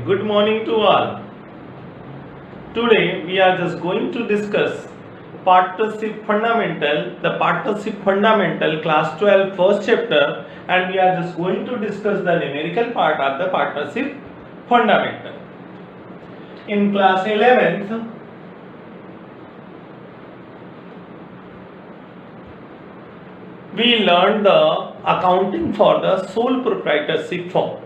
Good morning to all. Today we are just going to discuss partnership fundamental, the partnership fundamental class 12 first chapter, and we are just going to discuss the numerical part of the partnership fundamental. In class 11th, we learned the accounting for the sole proprietorship firm.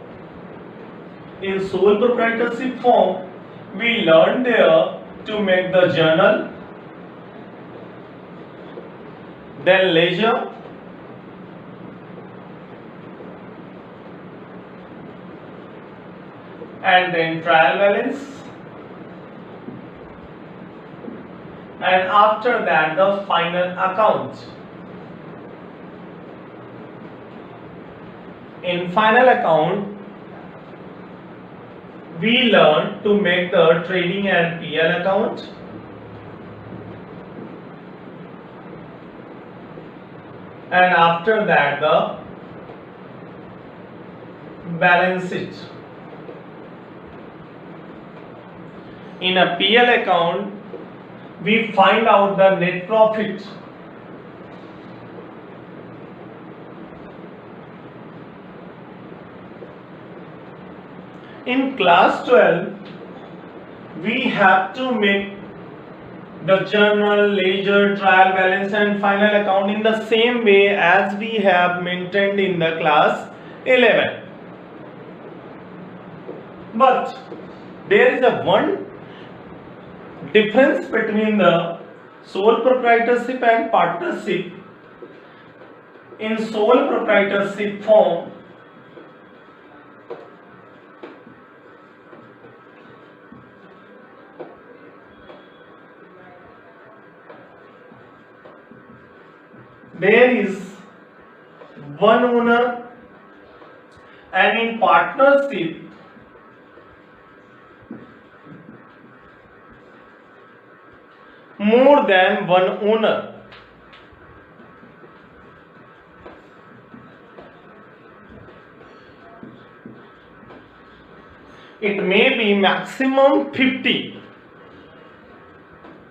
In sole proprietorship firm, we learned there to make the journal, then ledger, and then trial balance, and after that the final account. In final account, we learn to make the trading and PL account, and after that the balance sheet. In a PL account, we find out the net profit. In class 12, we have to make the journal, ledger, trial balance and final account in the same way as we have maintained in the class 11. But there is a one difference between the sole proprietorship and partnership. In sole proprietorship form, there is one owner, and in partnership more than one owner. It may be maximum 50.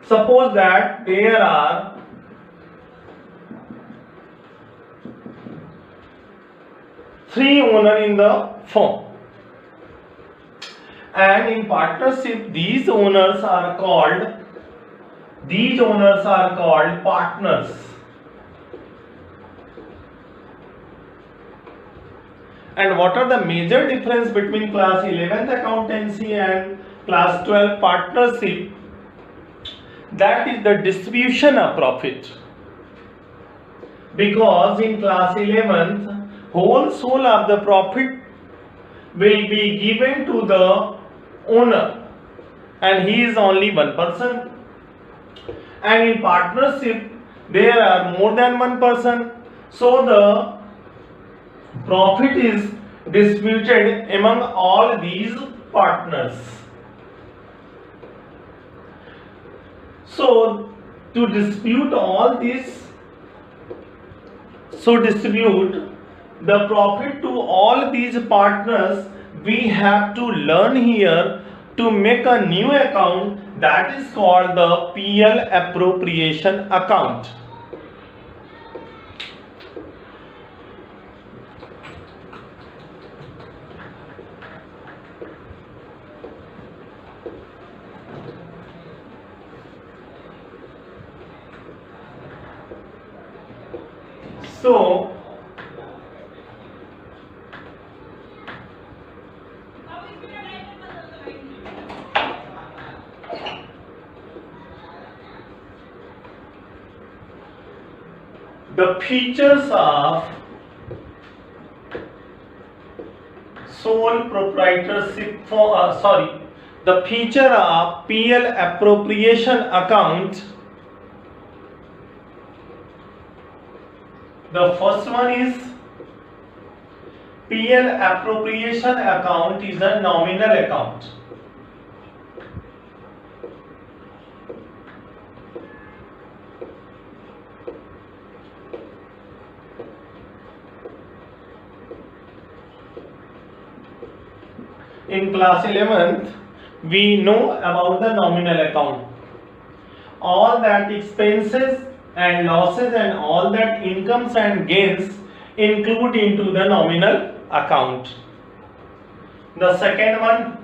Suppose that there are 3 owners in the firm, and in partnership these owners are called partners. And what are the major difference between class 11th accountancy and class 12 partnership? That is the distribution of profit. Because in class 11th, whole soul of the profit will be given to the owner, and he is only one person. And in partnership there are more than one person, so the profit is distributed among all these partners. So to distribute all this, distribute the profit to all these partners, we have to learn here to make a new account that is called the PL appropriation account. So the features of sole proprietorship the feature of PL appropriation account. The first one is PL appropriation account is a nominal account. In class 11th, we know about the nominal account. All that expenses and losses and all that incomes and gains include into the nominal account. The second one,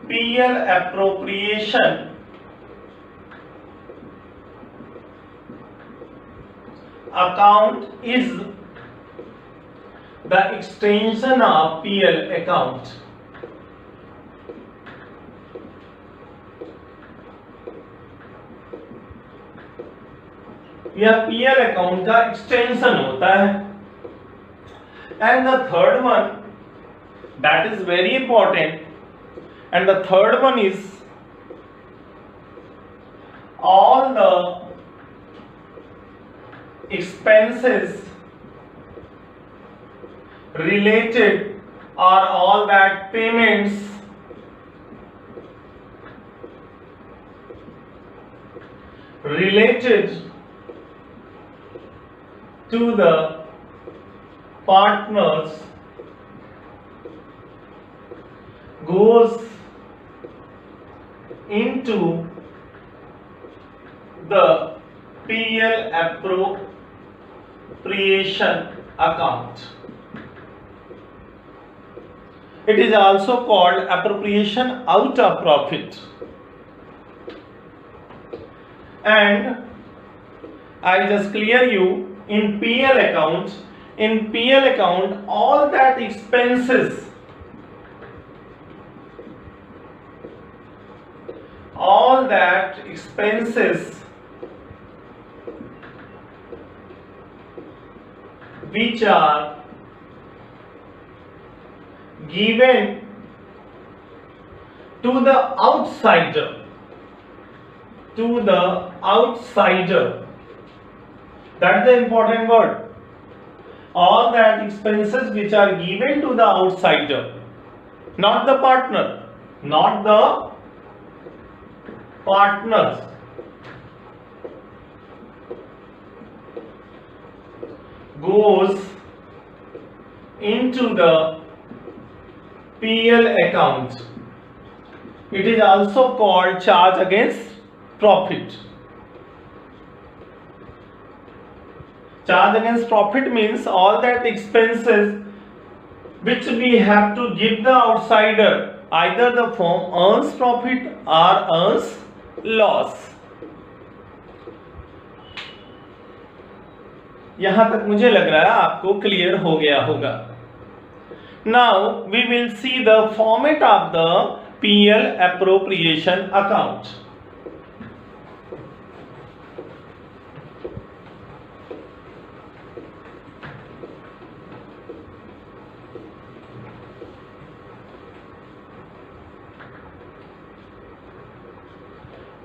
PL appropriation account is the extension of PL account. यह PL account का extension होता है. And the third one, that is very important, and the third one is all the expenses related or all that payments related to the partners goes into the PL appropriation account. It is also called appropriation out of profit. And I just clear you, in PL account, all that expenses which are given to the outsider, that's the important word. All that expenses which are given to the outsider, not the partner, not the partners, goes into the PL account. It is also called charge against profit. Charge against profit means all that expenses which we have to give the outsider, either the firm earns profit or earns loss. यहां तक मुझे लग रहा है आपको clear हो गया होगा. Now we will see the format of the PL appropriation account.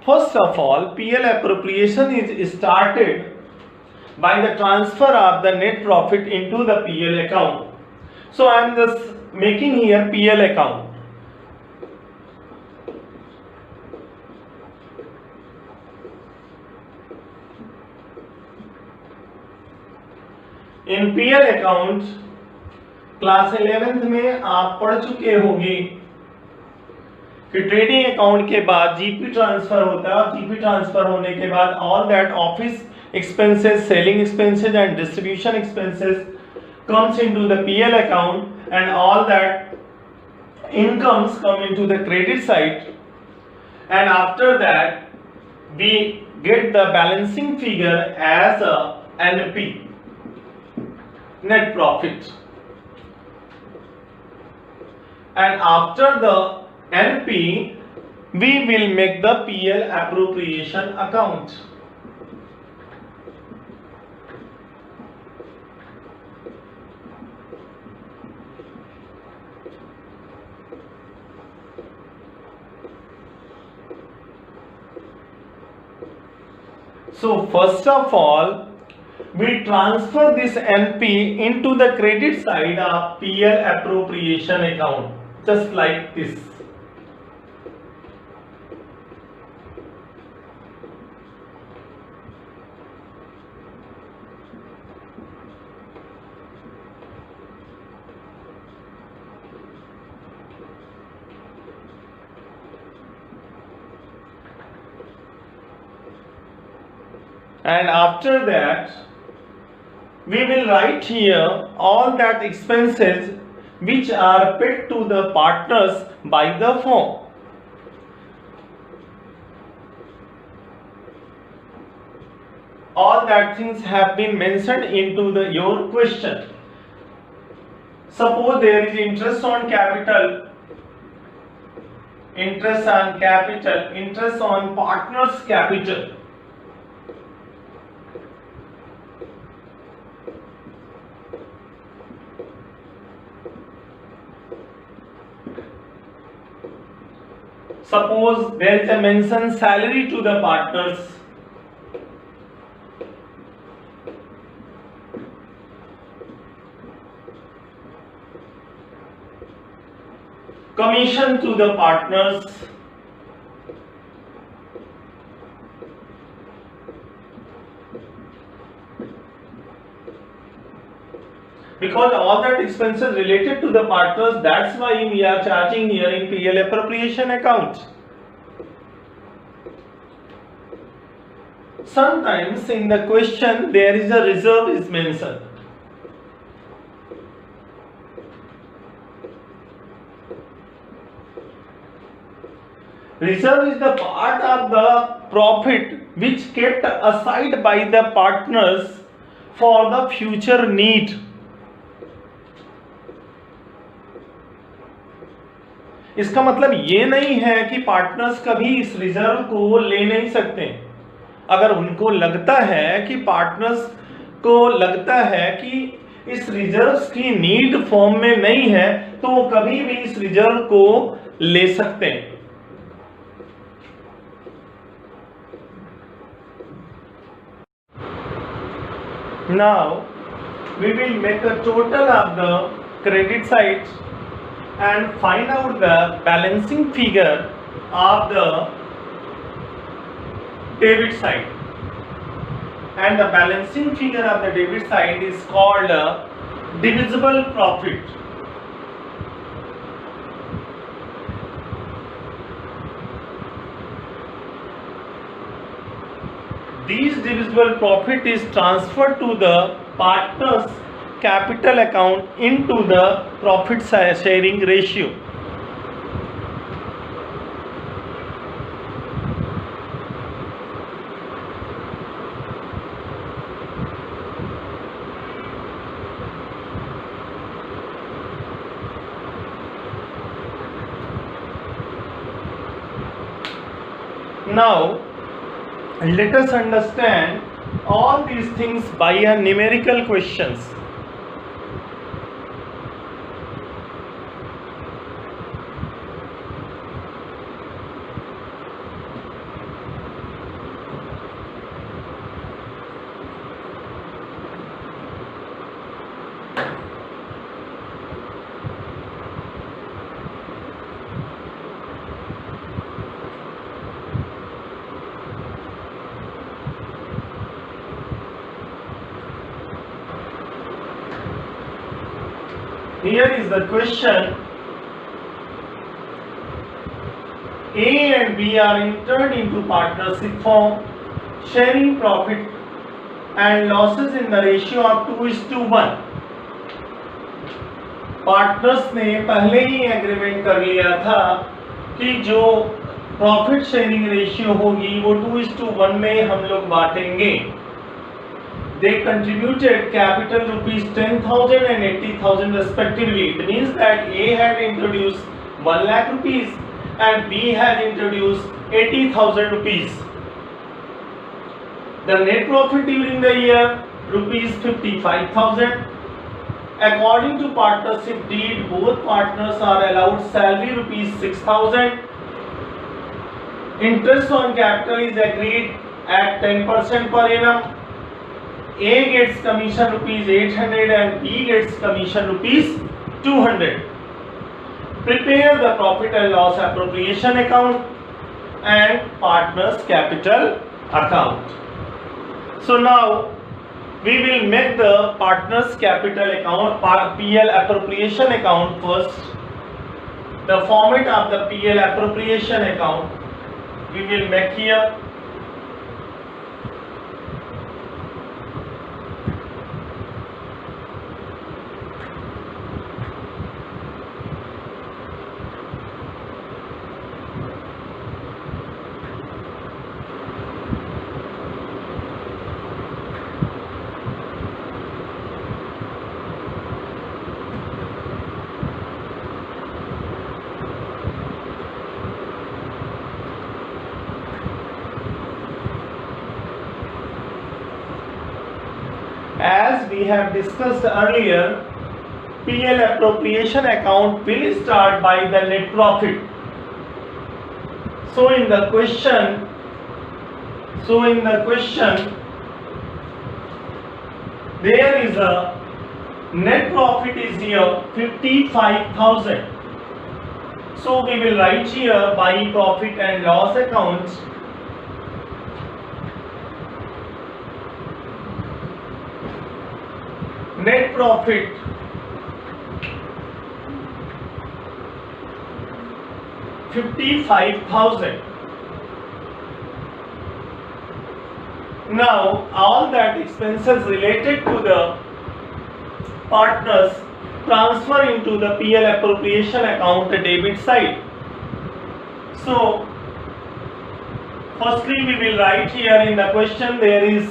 First of all, PL appropriation is started by the transfer of the net profit into the PL account. So I am just making here PL account. In PL account, class 11th में आप पढ़ चुके होंगे कि trading account के बाद GP transfer होता है और जीपी ट्रांसफर होने के बाद all that office expenses, selling expenses and distribution expenses comes into the PL account and all that incomes come into the credit side, and after that we get the balancing figure as a NP, net profit, and after the NP we will make the PL appropriation account. So first of all, we transfer this NP into the credit side of PL appropriation account, just like this. and after that we will write here all that expenses which are paid to the partners by the firm. All that things have been mentioned into your question. Suppose there is interest on capital, interest on partners' capital. Suppose there is a mention salary to the partners. Commission to the partners. Because all that expenses related to the partners, that's why we are charging here in PL appropriation account. Sometimes in the question there is a reserve is mentioned. Reserve is the part of the profit which kept aside by the partners for the future need. इसका मतलब ये नहीं है कि partners कभी इस reserve को ले नहीं सकते। अगर उनको लगता है कि पार्टनर्स को लगता है कि इस रिजर्व्स की नीड फॉर्म में नहीं है तो वो कभी भी इस रिजर्व को ले सकते हैं। Now we will make a total of the credit side and find out the balancing figure of the debit side. And the balancing figure of the debit side is called divisible profit. This divisible profit is transferred to the partners' capital account into the profit sharing ratio. Now, let us understand all these things by a numerical questions. Here is the question. A and B are entered into partnership form, sharing profit and losses in the ratio of 2:1. Partners ने पहले ही agreement कर लिया था कि जो profit sharing ratio होगी वो 2:1 में हम लोग बांटेंगे. They contributed capital rupees 10,000 and 80,000 respectively. It means that A had introduced 1 lakh rupees and B had introduced 80,000 rupees. The net profit during the year rupees 55,000. According to partnership deed, both partners are allowed salary rupees 6,000. Interest on capital is agreed at 10% per annum. A gets commission rupees 800 and B gets commission rupees 200. Prepare the profit and loss appropriation account and partners capital account. So now we will make the partners capital account PL appropriation account first. The format of the PL appropriation account we will make here. we have discussed earlier, PL appropriation account will start by the net profit. So in the question, there is a net profit is here 55,000. So we will write here by profit and loss account, net profit $55,000. Now all that expenses related to the partners transfer into the PL appropriation account debit side. So firstly we will write here in the question, there is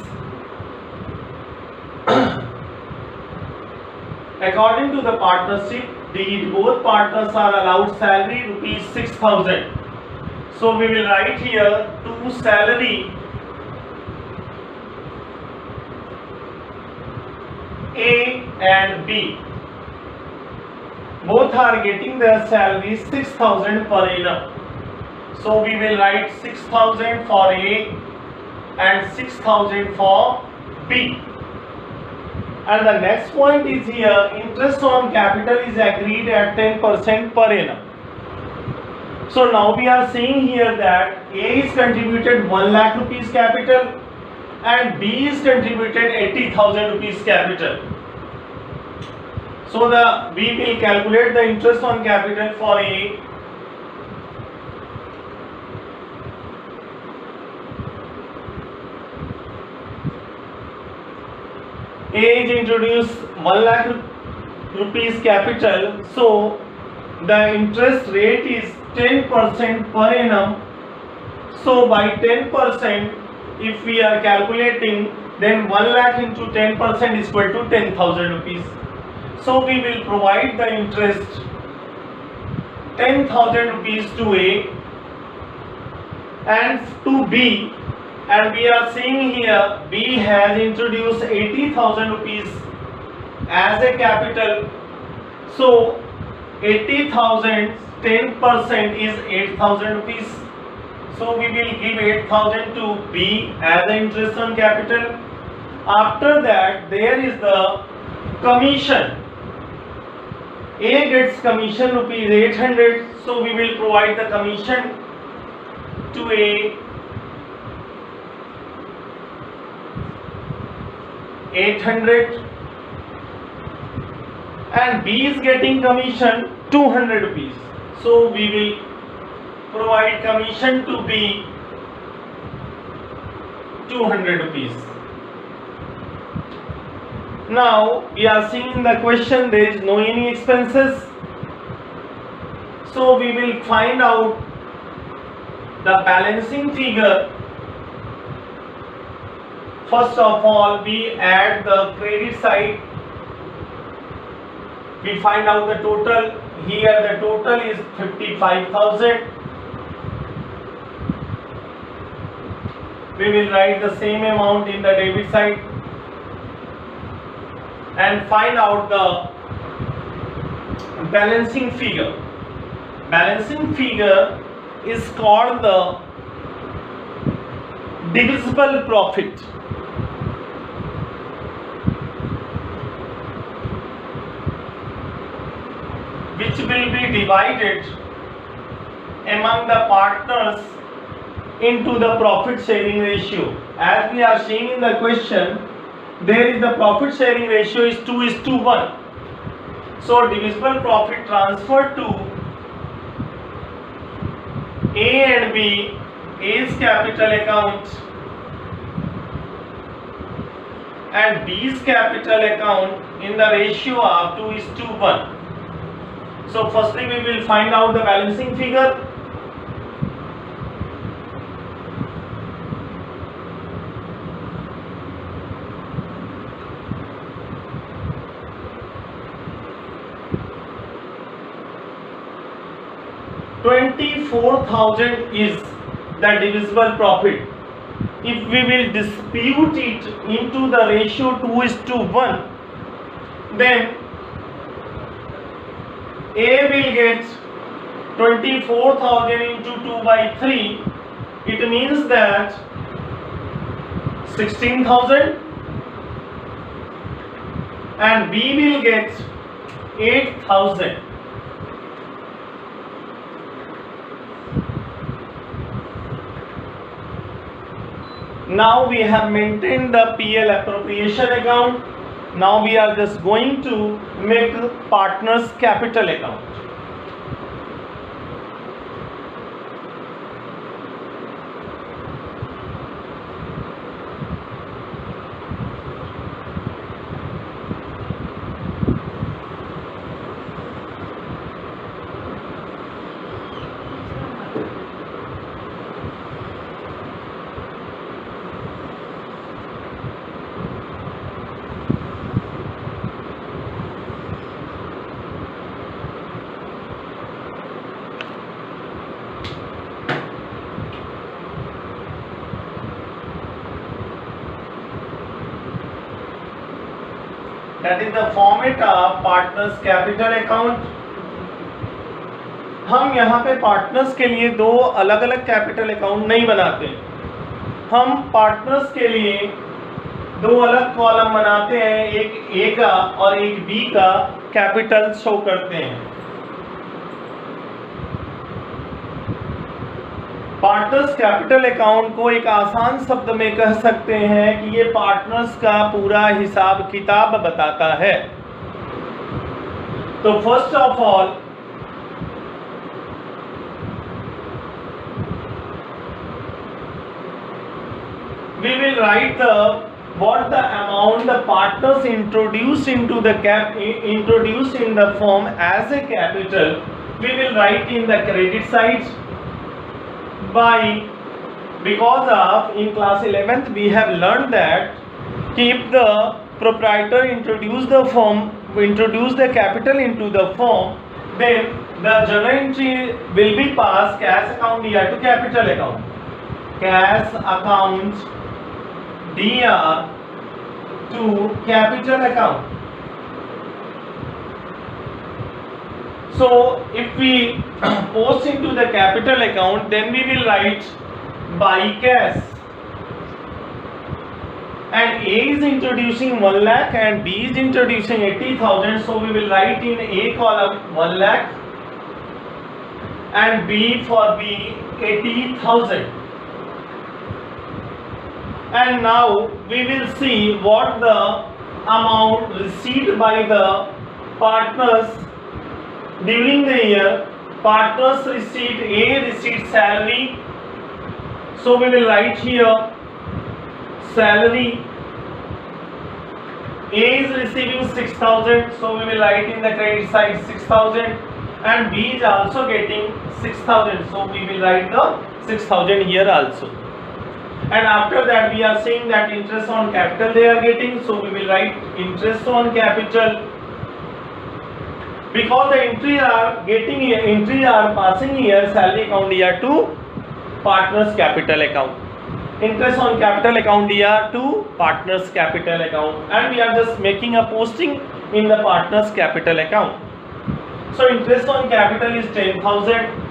according to the partnership deed, both partners are allowed salary rupees 6,000. So we will write here to salary A and B. Both are getting their salary 6,000 per annum. So we will write 6,000 for A and 6,000 for B. And the next point is here, interest on capital is agreed at 10% per annum. So now we are seeing here that A is contributed 1 lakh rupees capital and B is contributed 80,000 rupees capital. So we will calculate the interest on capital for A. A is introduced 1 lakh rupees capital, so the interest rate is 10% per annum. So by 10%, if we are calculating, then 1 lakh into 10% is equal to 10,000 rupees. So we will provide the interest 10,000 rupees to A and to B. And we are seeing here B has introduced 80,000 rupees as a capital. So 80,000 10% is 8,000 rupees. So we will give 8,000 to B as the interest on capital. After that there is the commission. A gets commission rupees 800. So we will provide the commission to A 800 and B is getting commission 200 rupees. So we will provide commission to B 200 rupees. Now we are seeing the question, there is no any expenses. So we will find out the balancing figure. First of all, we add the credit side. We find out the total. Here the total is 55,000. We will write the same amount in the debit side and find out the balancing figure. Balancing figure is called the divisible profit. Which will be divided among the partners into the profit sharing ratio. As we are seeing in the question, there is the profit sharing ratio is 2:1. So divisible profit transferred to A and B, A's capital account and B's capital account in the ratio of 2:1. So firstly we will find out the balancing figure. $24,000 is the divisible profit. If we will dispute it into the ratio 2:1, then A will get 24,000 into 2 by 3. It means that 16,000, and B will get 8,000. Now we have maintained the PL appropriation account. Now we are just going to make partners capital account. That is the format of partners capital account. हम यहाँ पे partners के लिए दो अलग अलग capital account नहीं बनाते, हम पार्टनर्स के लिए दो अलग कॉलम बनाते हैं, एक ए का और एक बी का कैपिटल शो करते हैं। पार्टनर्स कैपिटल अकाउंट को एक आसान शब्द में कह सकते हैं कि ये पार्टनर्स का पूरा हिसाब किताब बताता है। तो first of all we will write what the amount the partners introduced into the introduced in the form as a capital. We will write in the credit side because of in class 11th we have learned that if the proprietor introduce the capital into the form, then the journal entry will be passed cash account DR to capital account. Cash account DR to capital account. So if we post into the capital account, then we will write by cash, and A is introducing 1 lakh and B is introducing 80,000. So we will write in A column 1 lakh and B for B 80,000. And now we will see what the amount received by the partners during the year. Partners received, A received salary, so we will write here salary. A is receiving 6,000, so we will write in the credit side 6,000, and B is also getting 6,000, so we will write the 6,000 here also. And after that we are saying that interest on capital they are getting, so we will write interest on capital. Because the entries are passing here salary account DR to partners capital account, interest on capital account DR to partners capital account, and we are just making a posting in the partners capital account. So interest on capital is 10,000.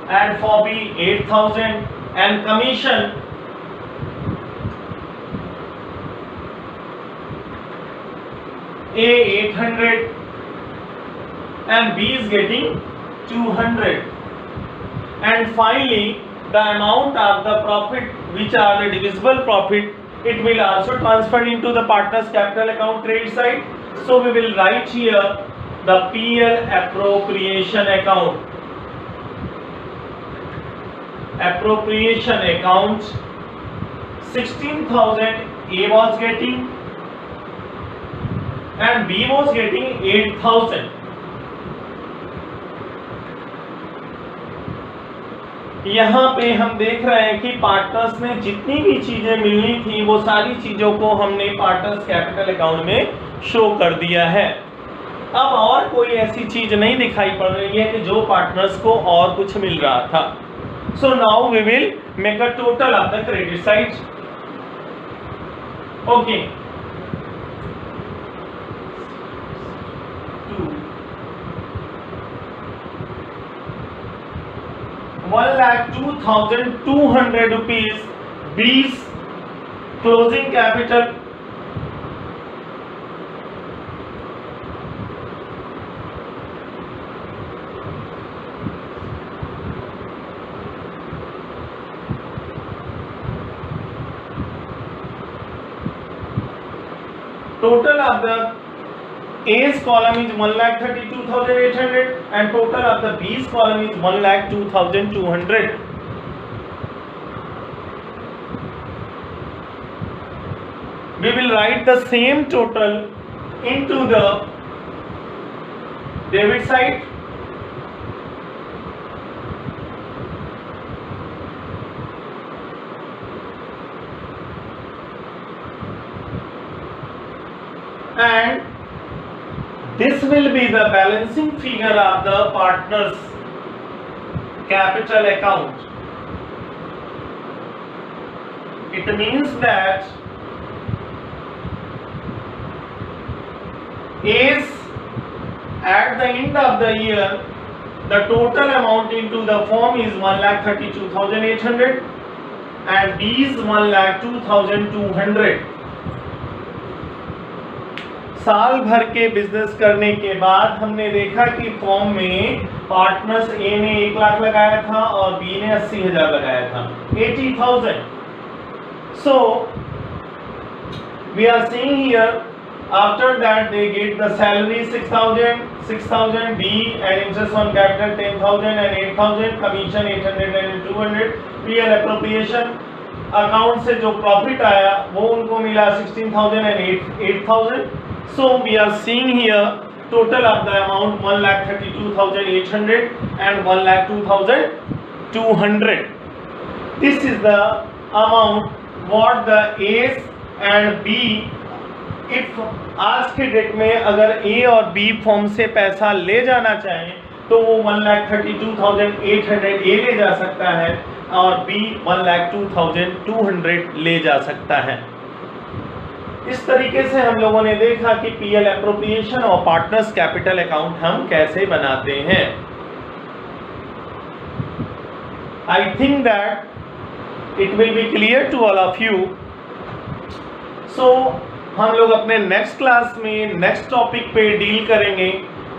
And for B 8,000, and commission A 800 and B is getting 200. And finally the amount of the profit which are the divisible profit, it will also transfer into the partners capital account credit side. So we will write here the PL appropriation account. Appropriation account 16,000 A was getting and B was getting 8,000. यहाँ पे हम देख रहे हैं कि partners ने जितनी भी चीजें मिलनी थी वो सारी चीजों को हमने पार्टनर्स कैपिटल अकाउंट में शो कर दिया है। अब और कोई ऐसी चीज नहीं दिखाई पड़ रही है कि जो पार्टनर्स को और कुछ मिल रहा था। So now we will make a total of the credit side. Okay. 1,02,200 rupees B's closing capital. Total of the A's column is 1,32,800 and total of the B's column is 1,02,200. We will write the same total into the debit side. And this will be the balancing figure of the partner's capital account. It means that A's at the end of the year, the total amount into the firm is 1,32,800 and B's 1,02,200. साल भर के business करने के बाद हमने देखा कि form में पार्टनर्स ए ने 1 लाख लगाया था और बी ने 80,000 लगाया था, 80,000. So we are seeing here after that they get the salary 6,000 B and interest on capital 10,000 and 8,000, commission 800 and 200, PL appropriation account से जो प्रॉफिट आया वो उनको मिला 16,000 and 8,000. So we are seeing here total of the amount 1,32,800 and 1,02,200. This is the amount what the A's and B, if आज के date में अगर A और B फॉर्म से पैसा ले जाना चाहें तो वो 1,32,800 A ले जा सकता है और B 1,02,200 ले जा सकता है. इस तरीके से हम लोगों ने देखा कि पीएल एप्रोप्रिएशन और पार्टनर्स कैपिटल अकाउंट हम कैसे बनाते हैं. I think that it will be clear to all of you. So हम लोग अपने नेक्स्ट क्लास में नेक्स्ट टॉपिक पे डील करेंगे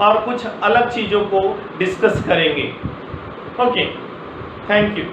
और कुछ अलग चीज़ों को डिस्कस करेंगे. Okay, thank you.